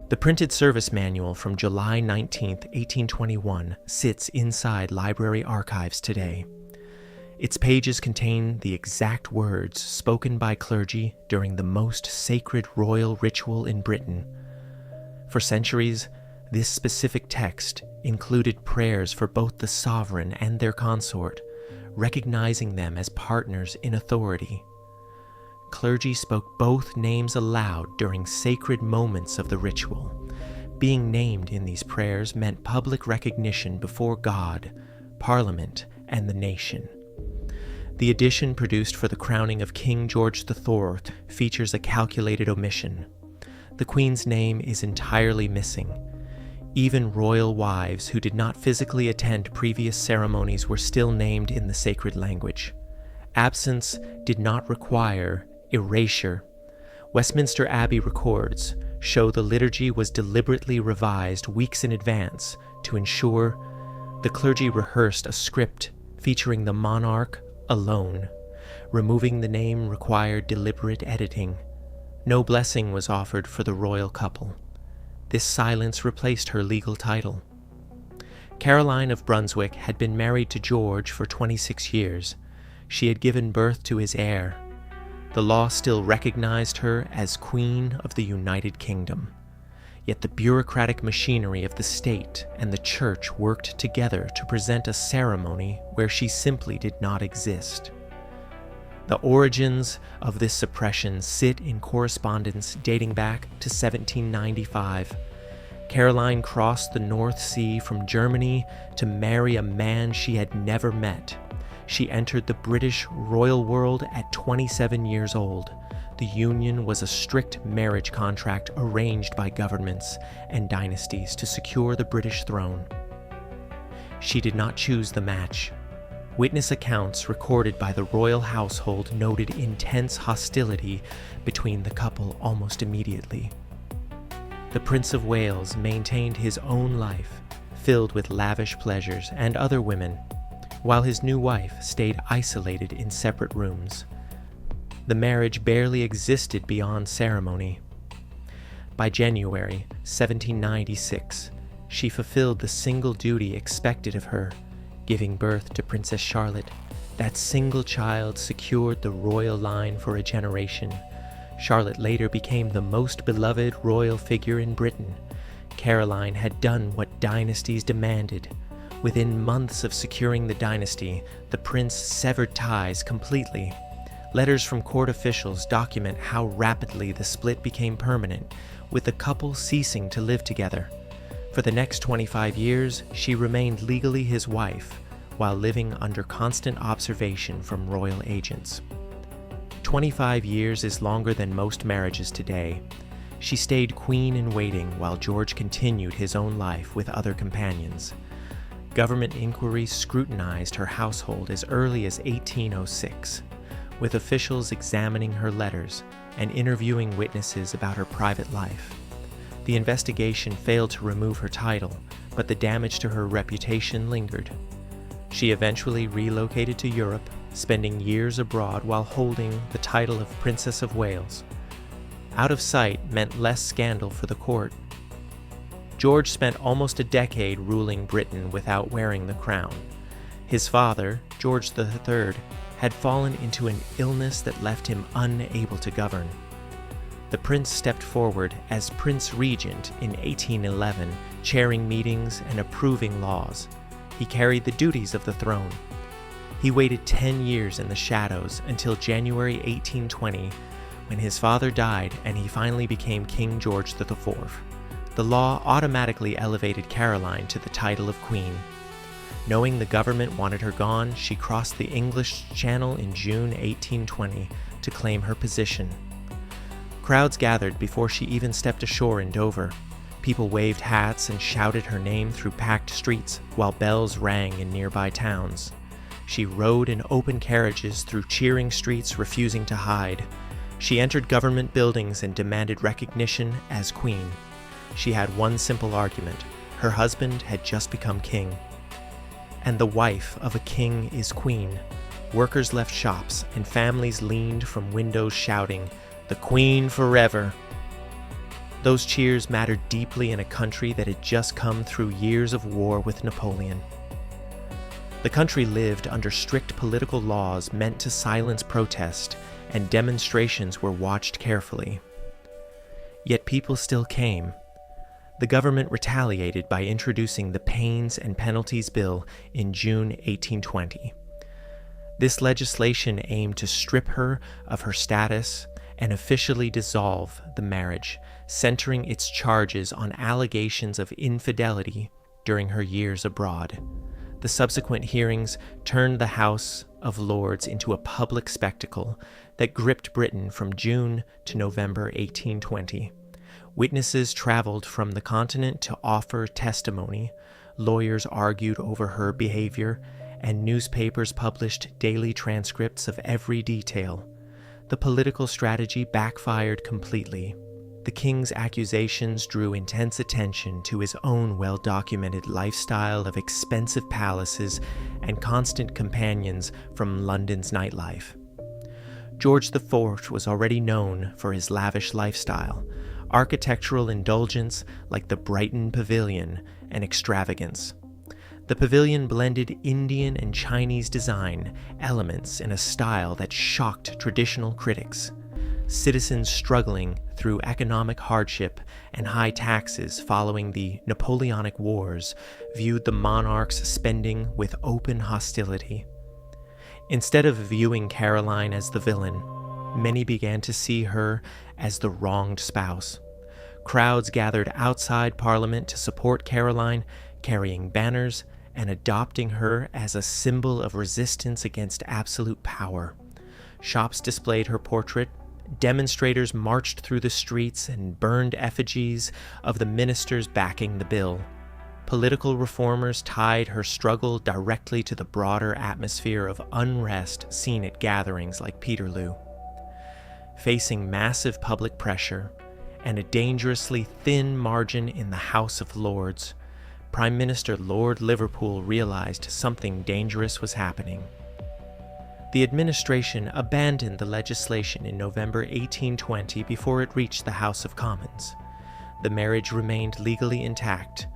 The printed service manual from July 19, 1821 sits inside library archives today. Its pages contain the exact words spoken by clergy during the most sacred royal ritual in Britain. For centuries, this specific text included prayers for both the sovereign and their consort, recognizing them as partners in authority. Clergy spoke both names aloud during sacred moments of the ritual. Being named in these prayers meant public recognition before God, Parliament, and the nation. The edition produced for the crowning of King George IV features a calculated omission. The Queen's name is entirely missing. Even royal wives who did not physically attend previous ceremonies were still named in the sacred language. Absence did not require erasure. Westminster Abbey records show the liturgy was deliberately revised weeks in advance to ensure the clergy rehearsed a script featuring the monarch alone. Removing the name required deliberate editing. No blessing was offered for the royal couple. This silence replaced her legal title. Caroline of Brunswick had been married to George for 26 years. She had given birth to his heir. The law still recognized her as Queen of the United Kingdom. Yet the bureaucratic machinery of the state and the church worked together to present a ceremony where she simply did not exist. The origins of this suppression sit in correspondence dating back to 1795. Caroline crossed the North Sea from Germany to marry a man she had never met. She entered the British royal world at 27 years old. The union was a strict marriage contract arranged by governments and dynasties to secure the British throne. She did not choose the match. Witness accounts recorded by the royal household noted intense hostility between the couple almost immediately. The Prince of Wales maintained his own life, filled with lavish pleasures and other women, while his new wife stayed isolated in separate rooms. The marriage barely existed beyond ceremony. By January 1796, she fulfilled the single duty expected of her, giving birth to Princess Charlotte. That single child secured the royal line for a generation. Charlotte later became the most beloved royal figure in Britain. Caroline had done what dynasties demanded. Within months of securing the dynasty, the prince severed ties completely. Letters from court officials document how rapidly the split became permanent, with the couple ceasing to live together. For the next 25 years, she remained legally his wife, while living under constant observation from royal agents. 25 years is longer than most marriages today. She stayed queen in waiting while George continued his own life with other companions. Government inquiries scrutinized her household as early as 1806, with officials examining her letters and interviewing witnesses about her private life. The investigation failed to remove her title, but the damage to her reputation lingered. She eventually relocated to Europe, spending years abroad while holding the title of Princess of Wales. Out of sight meant less scandal for the court. George spent almost a decade ruling Britain without wearing the crown. His father, George III, had fallen into an illness that left him unable to govern. The prince stepped forward as Prince Regent in 1811, chairing meetings and approving laws. He carried the duties of the throne. He waited 10 years in the shadows until January 1820, when his father died and he finally became King George IV. The law automatically elevated Caroline to the title of queen. Knowing the government wanted her gone, she crossed the English Channel in June 1820 to claim her position. Crowds gathered before she even stepped ashore in Dover. People waved hats and shouted her name through packed streets while bells rang in nearby towns. She rode in open carriages through cheering streets, refusing to hide. She entered government buildings and demanded recognition as queen. She had one simple argument: her husband had just become king. And the wife of a king is queen. Workers left shops and families leaned from windows shouting, "The Queen forever!" Those cheers mattered deeply in a country that had just come through years of war with Napoleon. The country lived under strict political laws meant to silence protest, and demonstrations were watched carefully. Yet people still came. The government retaliated by introducing the Pains and Penalties Bill in June 1820. This legislation aimed to strip her of her status and officially dissolve the marriage, centering its charges on allegations of infidelity during her years abroad. The subsequent hearings turned the House of Lords into a public spectacle that gripped Britain from June to November 1820. Witnesses traveled from the continent to offer testimony, lawyers argued over her behavior, and newspapers published daily transcripts of every detail. The political strategy backfired completely. The king's accusations drew intense attention to his own well-documented lifestyle of expensive palaces and constant companions from London's nightlife. George IV was already known for his lavish lifestyle, architectural indulgence like the Brighton Pavilion, and extravagance. The pavilion blended Indian and Chinese design elements in a style that shocked traditional critics. Citizens struggling through economic hardship and high taxes following the Napoleonic Wars viewed the monarch's spending with open hostility. Instead of viewing Caroline as the villain, many began to see her as the wronged spouse. Crowds gathered outside Parliament to support Caroline, carrying banners and adopting her as a symbol of resistance against absolute power. Shops displayed her portrait. Demonstrators marched through the streets and burned effigies of the ministers backing the bill. Political reformers tied her struggle directly to the broader atmosphere of unrest seen at gatherings like Peterloo. Facing massive public pressure and a dangerously thin margin in the House of Lords, Prime Minister Lord Liverpool realized something dangerous was happening. The administration abandoned the legislation in November 1820 before it reached the House of Commons. The marriage remained legally intact,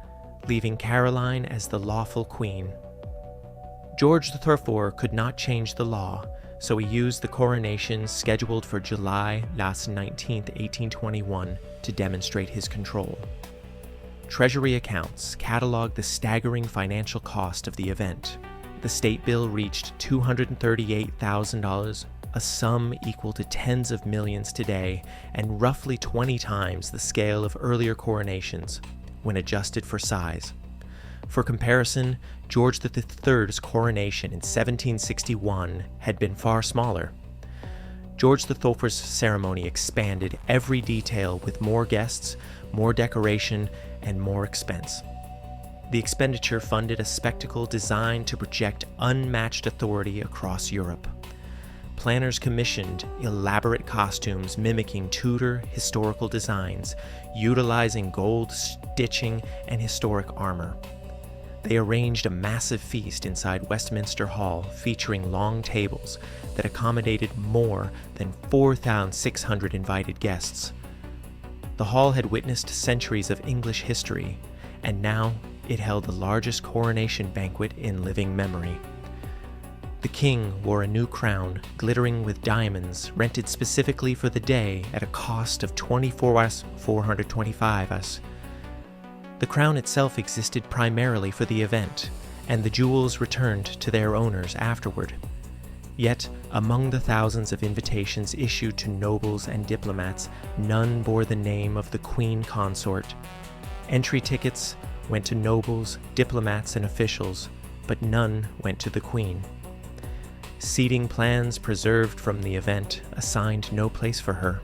leaving Caroline as the lawful queen. George IV could not change the law, so he used the coronation scheduled for July 19, 1821 to demonstrate his control. Treasury accounts catalog the staggering financial cost of the event. The state bill reached $238,000, a sum equal to tens of millions today, and roughly 20 times the scale of earlier coronations, when adjusted for size. For comparison, George III's coronation in 1761 had been far smaller. George IV's ceremony expanded every detail with more guests, more decoration, and more expense. The expenditure funded a spectacle designed to project unmatched authority across Europe. Planners commissioned elaborate costumes mimicking Tudor historical designs, utilizing gold stitching and historic armor. They arranged a massive feast inside Westminster Hall featuring long tables that accommodated more than 4,600 invited guests. The hall had witnessed centuries of English history, and now it held the largest coronation banquet in living memory. The king wore a new crown, glittering with diamonds, rented specifically for the day at a cost of 425 us. The crown itself existed primarily for the event, and the jewels returned to their owners afterward. Yet, among the thousands of invitations issued to nobles and diplomats, none bore the name of the queen consort. Entry tickets went to nobles, diplomats, and officials, but none went to the queen. Seating plans preserved from the event assigned no place for her.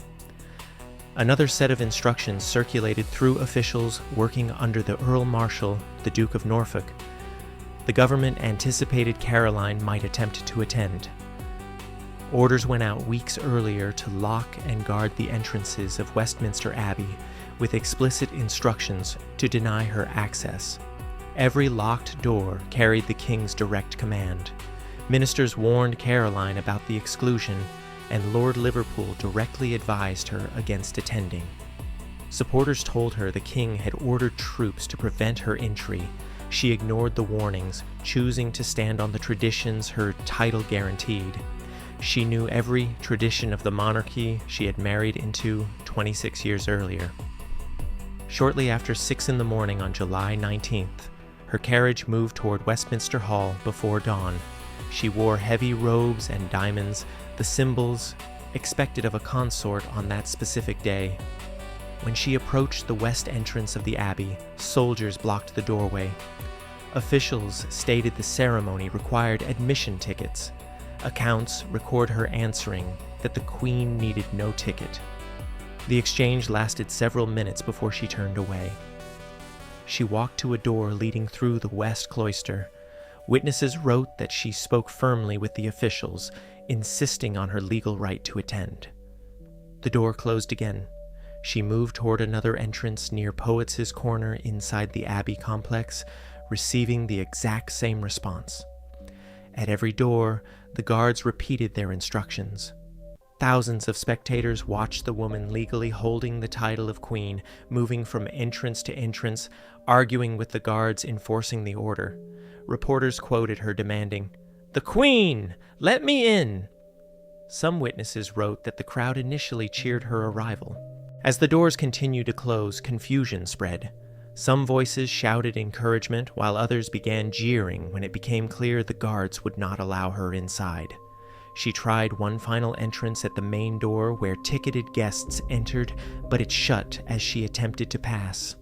Another set of instructions circulated through officials working under the Earl Marshal, the Duke of Norfolk. The government anticipated Caroline might attempt to attend. Orders went out weeks earlier to lock and guard the entrances of Westminster Abbey, with explicit instructions to deny her access. Every locked door carried the king's direct command. Ministers warned Caroline about the exclusion, and Lord Liverpool directly advised her against attending. Supporters told her the king had ordered troops to prevent her entry. She ignored the warnings, choosing to stand on the traditions her title guaranteed. She knew every tradition of the monarchy she had married into 26 years earlier. Shortly after 6 in the morning on July 19th, her carriage moved toward Westminster Hall before dawn. She wore heavy robes and diamonds, the symbols expected of a consort on that specific day. When she approached the west entrance of the abbey, soldiers blocked the doorway. Officials stated the ceremony required admission tickets. Accounts record her answering that the Queen needed no ticket. The exchange lasted several minutes before she turned away. She walked to a door leading through the west cloister. Witnesses wrote that she spoke firmly with the officials, insisting on her legal right to attend. The door closed again. She moved toward another entrance near Poets' Corner inside the Abbey complex, receiving the exact same response. At every door, the guards repeated their instructions. Thousands of spectators watched the woman legally holding the title of queen, moving from entrance to entrance, arguing with the guards enforcing the order. Reporters quoted her demanding, "The Queen! Let me in!" Some witnesses wrote that the crowd initially cheered her arrival. As the doors continued to close, confusion spread. Some voices shouted encouragement, while others began jeering when it became clear the guards would not allow her inside. She tried one final entrance at the main door where ticketed guests entered, but it shut as she attempted to pass.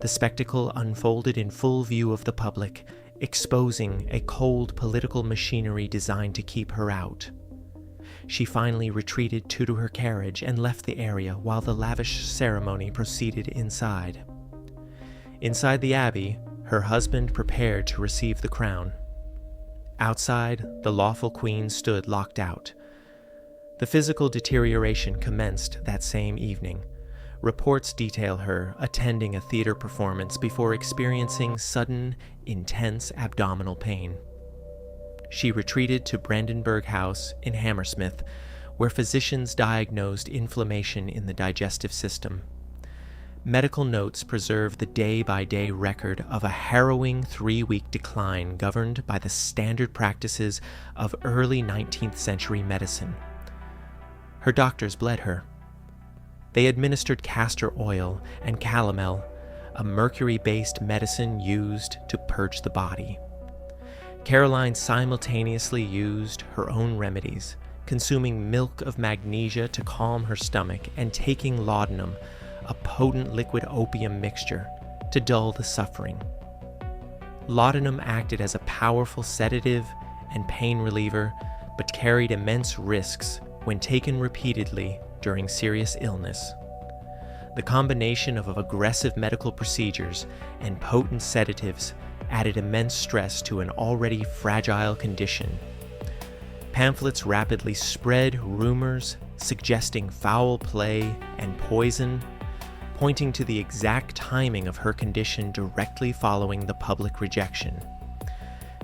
The spectacle unfolded in full view of the public, exposing a cold political machinery designed to keep her out. She finally retreated to her carriage and left the area while the lavish ceremony proceeded inside. Inside the abbey, her husband prepared to receive the crown. Outside, the lawful queen stood locked out. The physical deterioration commenced that same evening. Reports detail her attending a theater performance before experiencing sudden, intense abdominal pain. She retreated to Brandenburg House in Hammersmith, where physicians diagnosed inflammation in the digestive system. Medical notes preserve the day-by-day record of a harrowing 3-week decline governed by the standard practices of early 19th century medicine. Her doctors bled her. They administered castor oil and calomel, a mercury-based medicine used to purge the body. Caroline simultaneously used her own remedies, consuming milk of magnesia to calm her stomach and taking laudanum, a potent liquid opium mixture, to dull the suffering. Laudanum acted as a powerful sedative and pain reliever, but carried immense risks when taken repeatedly during serious illness. The combination of aggressive medical procedures and potent sedatives added immense stress to an already fragile condition. Pamphlets rapidly spread rumors suggesting foul play and poison, pointing to the exact timing of her condition directly following the public rejection.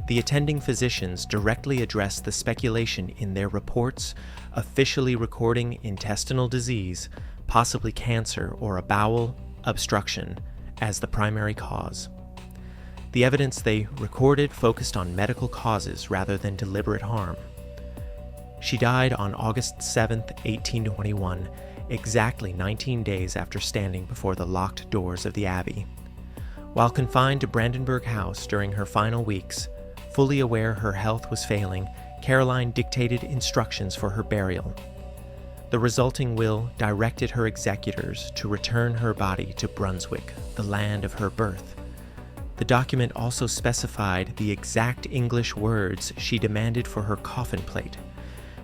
The attending physicians directly addressed the speculation in their reports, officially recording intestinal disease, possibly cancer or a bowel obstruction, as the primary cause. The evidence they recorded focused on medical causes rather than deliberate harm. She died on August 7, 1821, exactly 19 days after standing before the locked doors of the abbey. While confined to Brandenburg House during her final weeks, fully aware her health was failing, Caroline dictated instructions for her burial. The resulting will directed her executors to return her body to Brunswick, the land of her birth. The document also specified the exact English words she demanded for her coffin plate.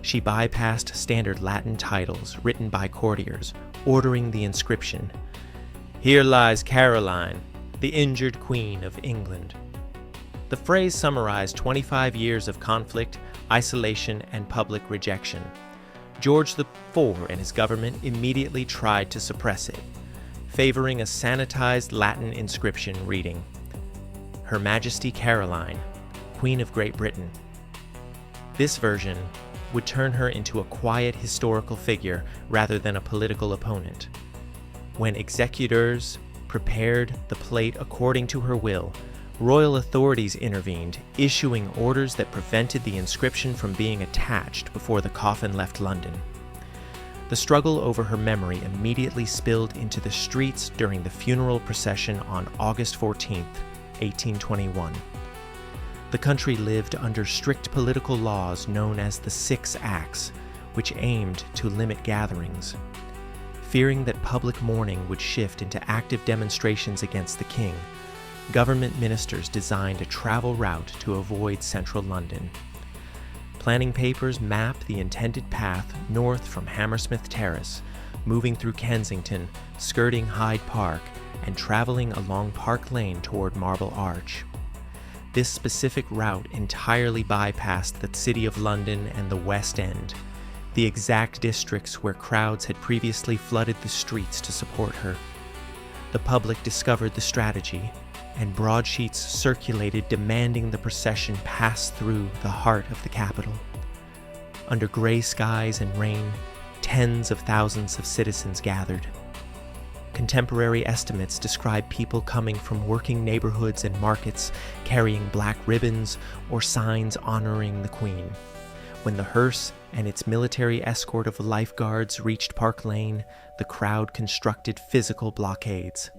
She bypassed standard Latin titles written by courtiers, ordering the inscription, "Here lies Caroline, the injured Queen of England." The phrase summarized 25 years of conflict, isolation, and public rejection. George IV and his government immediately tried to suppress it, favoring a sanitized Latin inscription reading, "Her Majesty Caroline, Queen of Great Britain." This version would turn her into a quiet historical figure rather than a political opponent. When executors prepared the plate according to her will, royal authorities intervened, issuing orders that prevented the inscription from being attached before the coffin left London. The struggle over her memory immediately spilled into the streets during the funeral procession on August 14, 1821. The country lived under strict political laws known as the Six Acts, which aimed to limit gatherings. Fearing that public mourning would shift into active demonstrations against the king, government ministers designed a travel route to avoid central London. Planning papers map the intended path north from Hammersmith Terrace, moving through Kensington, skirting Hyde Park, and traveling along Park Lane toward Marble Arch. This specific route entirely bypassed the City of London and the West End, the exact districts where crowds had previously flooded the streets to support her. The public discovered the strategy, and broadsheets circulated demanding the procession pass through the heart of the capital. Under gray skies and rain, tens of thousands of citizens gathered. Contemporary estimates describe people coming from working neighborhoods and markets carrying black ribbons or signs honoring the Queen. When the hearse and its military escort of lifeguards reached Park Lane, the crowd constructed physical blockades.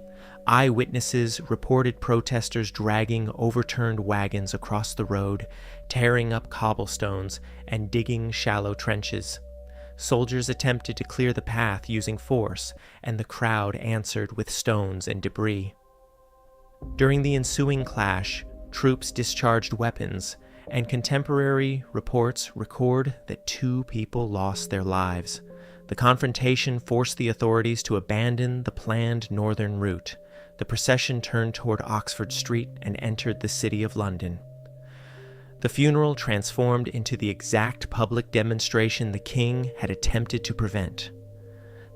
Eyewitnesses reported protesters dragging overturned wagons across the road, tearing up cobblestones, and digging shallow trenches. Soldiers attempted to clear the path using force, and the crowd answered with stones and debris. During the ensuing clash, troops discharged weapons, and contemporary reports record that 2 people lost their lives. The confrontation forced the authorities to abandon the planned northern route. The procession turned toward Oxford Street and entered the City of London. The funeral transformed into the exact public demonstration the king had attempted to prevent.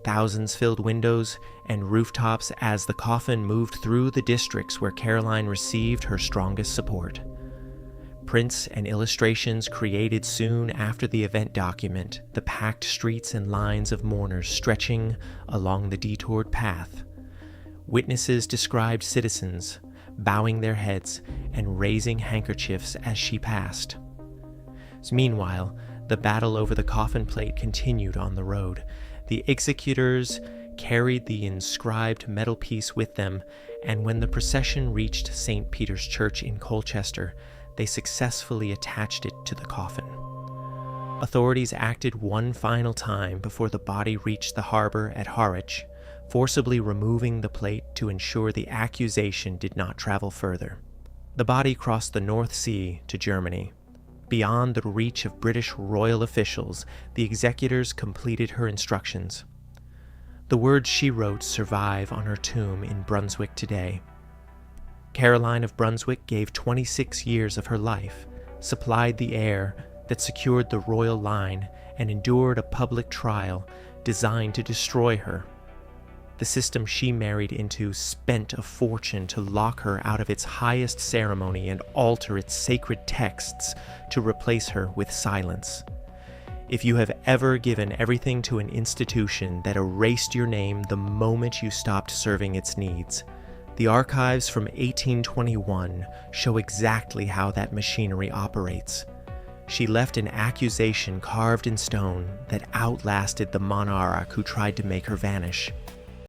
Thousands filled windows and rooftops as the coffin moved through the districts where Caroline received her strongest support. Prints and illustrations created soon after the event document the packed streets and lines of mourners stretching along the detoured path. Witnesses described citizens bowing their heads and raising handkerchiefs as she passed. Meanwhile, the battle over the coffin plate continued on the road. The executors carried the inscribed metal piece with them, and when the procession reached St. Peter's Church in Colchester, they successfully attached it to the coffin. Authorities acted one final time before the body reached the harbor at Harwich, forcibly removing the plate to ensure the accusation did not travel further. The body crossed the North Sea to Germany. Beyond the reach of British royal officials, the executors completed her instructions. The words she wrote survive on her tomb in Brunswick today. Caroline of Brunswick gave 26 years of her life, supplied the heir that secured the royal line, and endured a public trial designed to destroy her. The system she married into spent a fortune to lock her out of its highest ceremony and alter its sacred texts to replace her with silence. If you have ever given everything to an institution that erased your name the moment you stopped serving its needs, the archives from 1821 show exactly how that machinery operates. She left an accusation carved in stone that outlasted the monarch who tried to make her vanish.